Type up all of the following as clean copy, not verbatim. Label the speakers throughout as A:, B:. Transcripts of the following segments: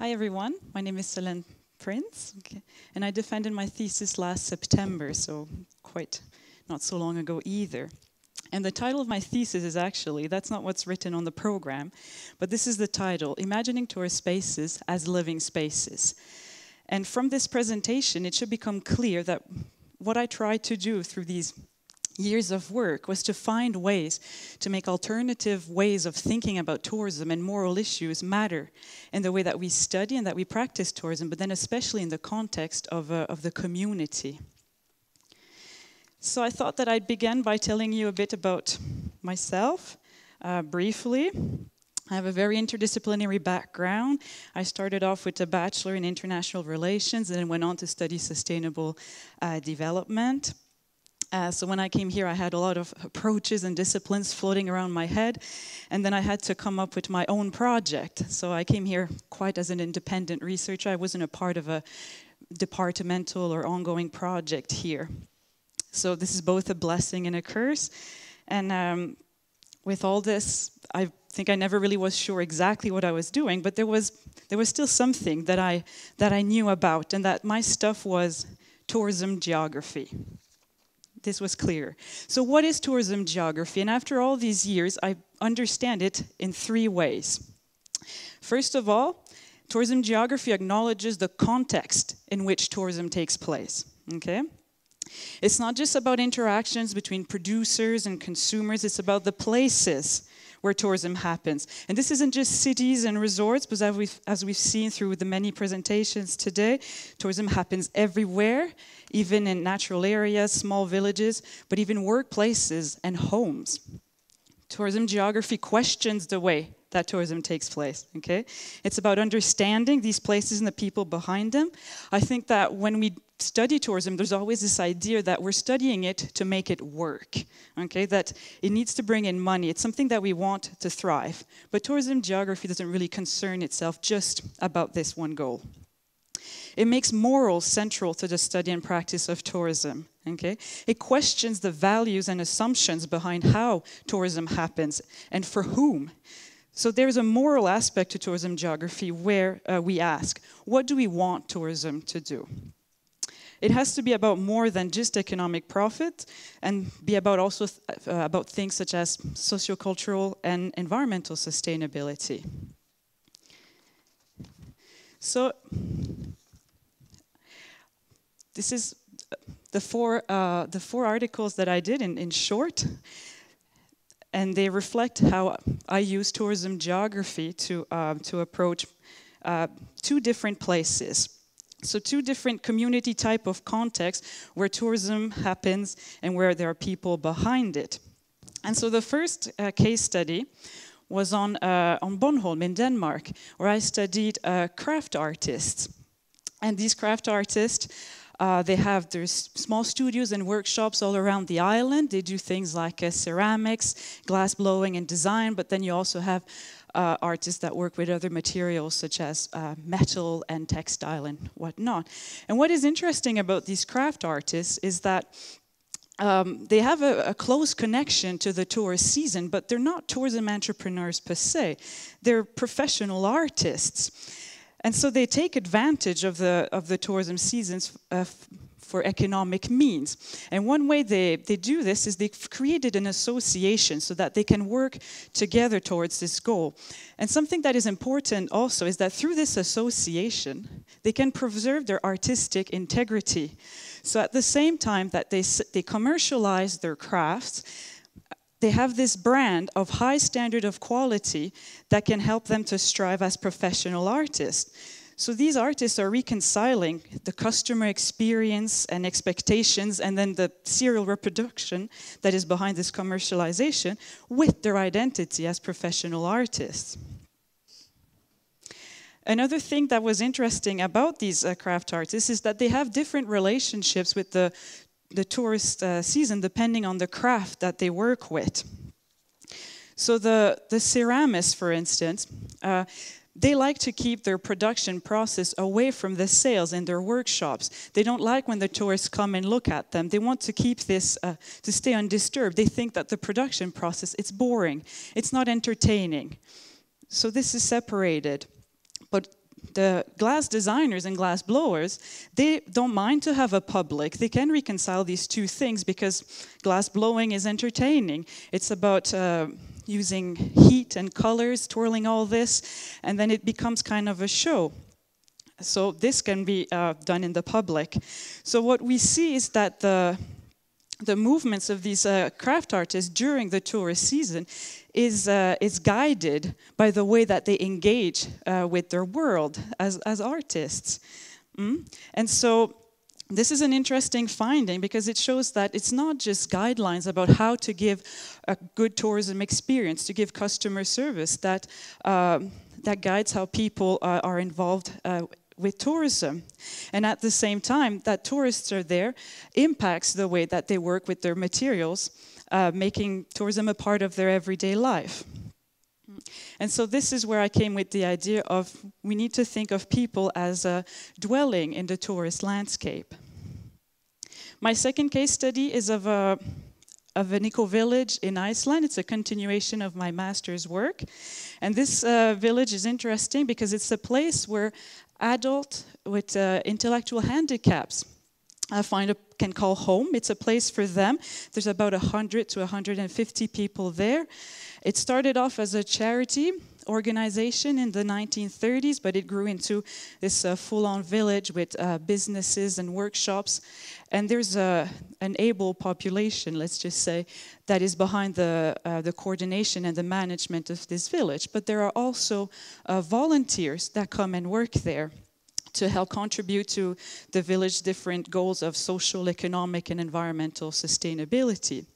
A: Hi everyone, my name is Solene Prince, and I defended my thesis last September, so quite not so long ago either. And the title of my thesis is actually, that's not what's written on the program, but this is the title, Imagining Tourist Spaces as Living Spaces. And from this presentation, it should become clear that what I tried to do through these years of work was to find ways to make alternative ways of thinking about tourism and moral issues matter in the way that we study and that we practice tourism, but then especially in the context of the community. So I thought that I'd begin by telling you a bit about myself, briefly. I have a very interdisciplinary background. I started off with a bachelor in international relations and then went on to study sustainable development. So when I came here, I had a lot of approaches and disciplines floating around my head, and then I had to come up with my own project. So I came here quite as an independent researcher. I wasn't a part of a departmental or ongoing project here. So this is both a blessing and a curse. And with all this, I think I never really was sure exactly what I was doing, but there was still something that I knew about, and that my stuff was tourism geography. This was clear. So what is tourism geography? And after all these years, I understand it in three ways. First of all, tourism geography acknowledges the context in which tourism takes place. Okay? It's not just about interactions between producers and consumers, it's about the places where tourism happens. And this isn't just cities and resorts, but as we've seen through the many presentations today, tourism happens everywhere, even in natural areas, small villages, but even workplaces and homes. Tourism geography questions the way that tourism takes place, okay? It's about understanding these places and the people behind them. I think that when we study tourism, there's always this idea that we're studying it to make it work, okay? That it needs to bring in money. It's something that we want to thrive. But tourism geography doesn't really concern itself just about this one goal. It makes morals central to the study and practice of tourism, okay? It questions the values and assumptions behind how tourism happens and for whom. So there's a moral aspect to tourism geography where we ask, what do we want tourism to do? It has to be about more than just economic profit and be about also about things such as sociocultural and environmental sustainability. So this is the four articles that I did in short. And they reflect how I use tourism geography to approach two different places. So two different community type of contexts where tourism happens and where there are people behind it. And so the first case study was on Bornholm in Denmark, where I studied craft artists. And these craft artists, they have their small studios and workshops all around the island. They do things like ceramics, glass blowing and design, but then you also have artists that work with other materials such as metal and textile and whatnot. And what is interesting about these craft artists is that they have a close connection to the tourist season, but they're not tourism entrepreneurs per se. They're professional artists. And so they take advantage of the tourism seasons for economic means. And one way they do this is they've created an association so that they can work together towards this goal. And something that is important also is that through this association, they can preserve their artistic integrity. So at the same time that they commercialize their crafts, they have this brand of high standard of quality that can help them to strive as professional artists. So these artists are reconciling the customer experience and expectations and then the serial reproduction that is behind this commercialization with their identity as professional artists. Another thing that was interesting about these craft artists is that they have different relationships with the tourist season depending on the craft that they work with. So the ceramists, for instance, they like to keep their production process away from the sales in their workshops. They don't like when the tourists come and look at them. They want to keep this, to stay undisturbed. They think that the production process, it's boring. It's not entertaining. So this is separated. But the glass designers and glass blowers, they don't mind to have a public. They can reconcile these two things because glass blowing is entertaining. It's about using heat and colors, twirling all this, and then it becomes kind of a show. So this can be done in the public. So what we see is that the movements of these craft artists during the tourist season is guided by the way that they engage with their world as artists. And so this is an interesting finding because it shows that it's not just guidelines about how to give a good tourism experience, to give customer service, that guides how people are involved with tourism. And at the same time that tourists are there impacts the way that they work with their materials, making tourism a part of their everyday life. And so this is where I came with the idea of we need to think of people as dwelling in the tourist landscape. My second case study is of an eco-village in Iceland. It's a continuation of my master's work. And this village is interesting because it's a place where adults with intellectual handicaps can call home. It's a place for them. There's about 100 to 150 people there. It started off as a charity organization in the 1930s, but it grew into this full-on village with businesses and workshops. And there's an able population, let's just say, that is behind the coordination and the management of this village. But there are also volunteers that come and work there to help contribute to the village's different goals of social, economic, and environmental sustainability.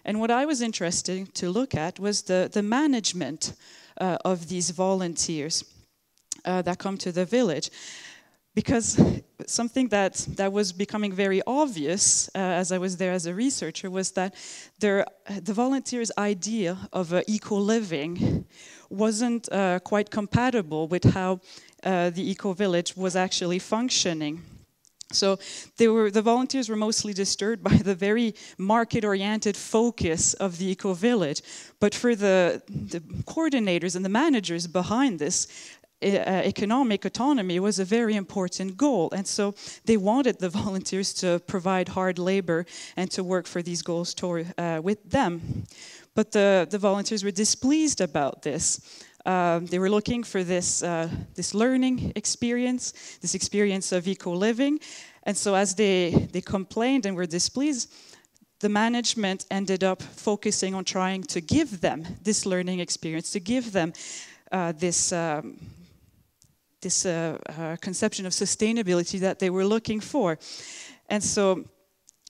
A: And what I was interested to look at was the management of these volunteers that come to the village. Because something that was becoming very obvious as I was there as a researcher was that the volunteers' idea of eco-living wasn't quite compatible with how the eco-village was actually functioning. So the volunteers were mostly disturbed by the very market-oriented focus of the eco-village. But for the coordinators and the managers behind this, economic autonomy was a very important goal. And so they wanted the volunteers to provide hard labor and to work for these goals with them. But the volunteers were displeased about this. They were looking for this learning experience, this experience of eco-living. And so as they complained and were displeased, the management ended up focusing on trying to give them this learning experience, to give them this conception of sustainability that they were looking for. And so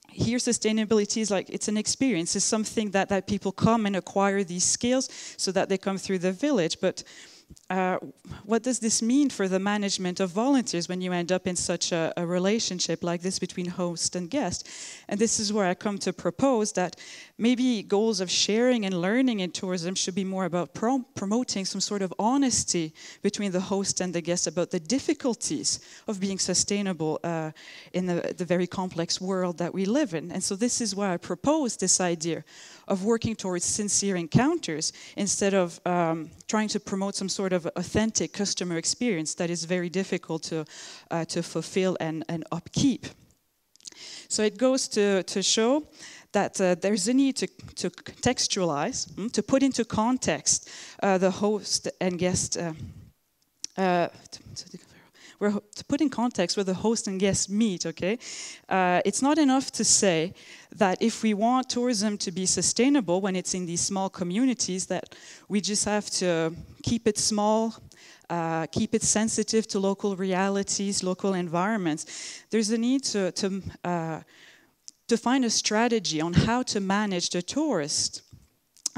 A: here sustainability is like, it's an experience, it's something that people come and acquire these skills so that they come through the village. But what does this mean for the management of volunteers when you end up in such a relationship like this between host and guest? And this is where I come to propose that maybe goals of sharing and learning in tourism should be more about promoting some sort of honesty between the host and the guest about the difficulties of being sustainable in the very complex world that we live in. And so this is why I propose this idea of working towards sincere encounters instead of trying to promote some sort of authentic customer experience that is very difficult to fulfill and upkeep. So it goes to show that there's a need to contextualize, to put into context the host and guest, to put in context where the host and guest meet, okay? It's not enough to say that if we want tourism to be sustainable when it's in these small communities, that we just have to keep it small, keep it sensitive to local realities, local environments. There's a need to find a strategy on how to manage the tourist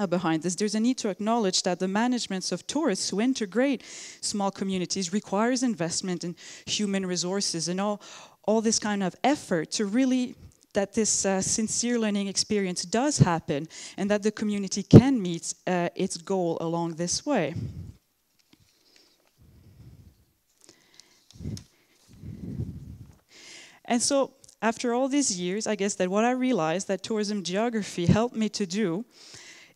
A: behind this. There's a need to acknowledge that the management of tourists who integrate small communities requires investment in human resources and all this kind of effort to really that this sincere learning experience does happen and that the community can meet its goal along this way. And so after all these years, I guess that what I realized that tourism geography helped me to do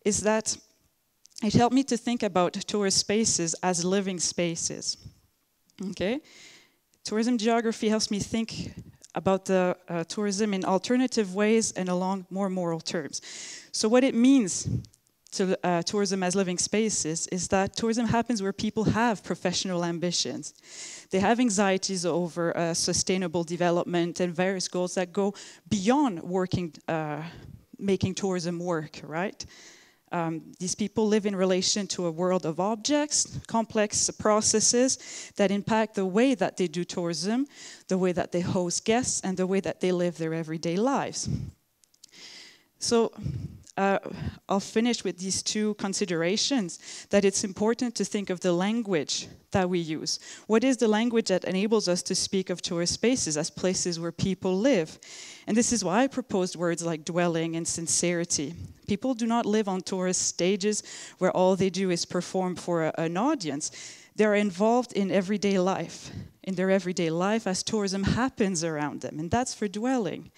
A: is that it helped me to think about tourist spaces as living spaces. Okay. Tourism geography helps me think about the tourism in alternative ways and along more moral terms. So what it means to tourism as living spaces is that tourism happens where people have professional ambitions. They have anxieties over sustainable development and various goals that go beyond making tourism work, right? These people live in relation to a world of objects, complex processes that impact the way that they do tourism, the way that they host guests, and the way that they live their everyday lives. So I'll finish with these two considerations, that it's important to think of the language that we use. What is the language that enables us to speak of tourist spaces as places where people live? And this is why I proposed words like dwelling and sincerity. People do not live on tourist stages where all they do is perform for an audience. They're involved in everyday life, in their everyday life as tourism happens around them, and that's for dwelling.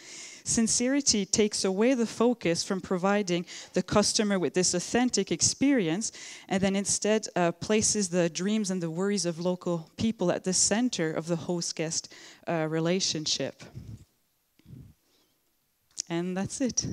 A: Sincerity takes away the focus from providing the customer with this authentic experience, and then instead places the dreams and the worries of local people at the center of the host-guest relationship. And that's it.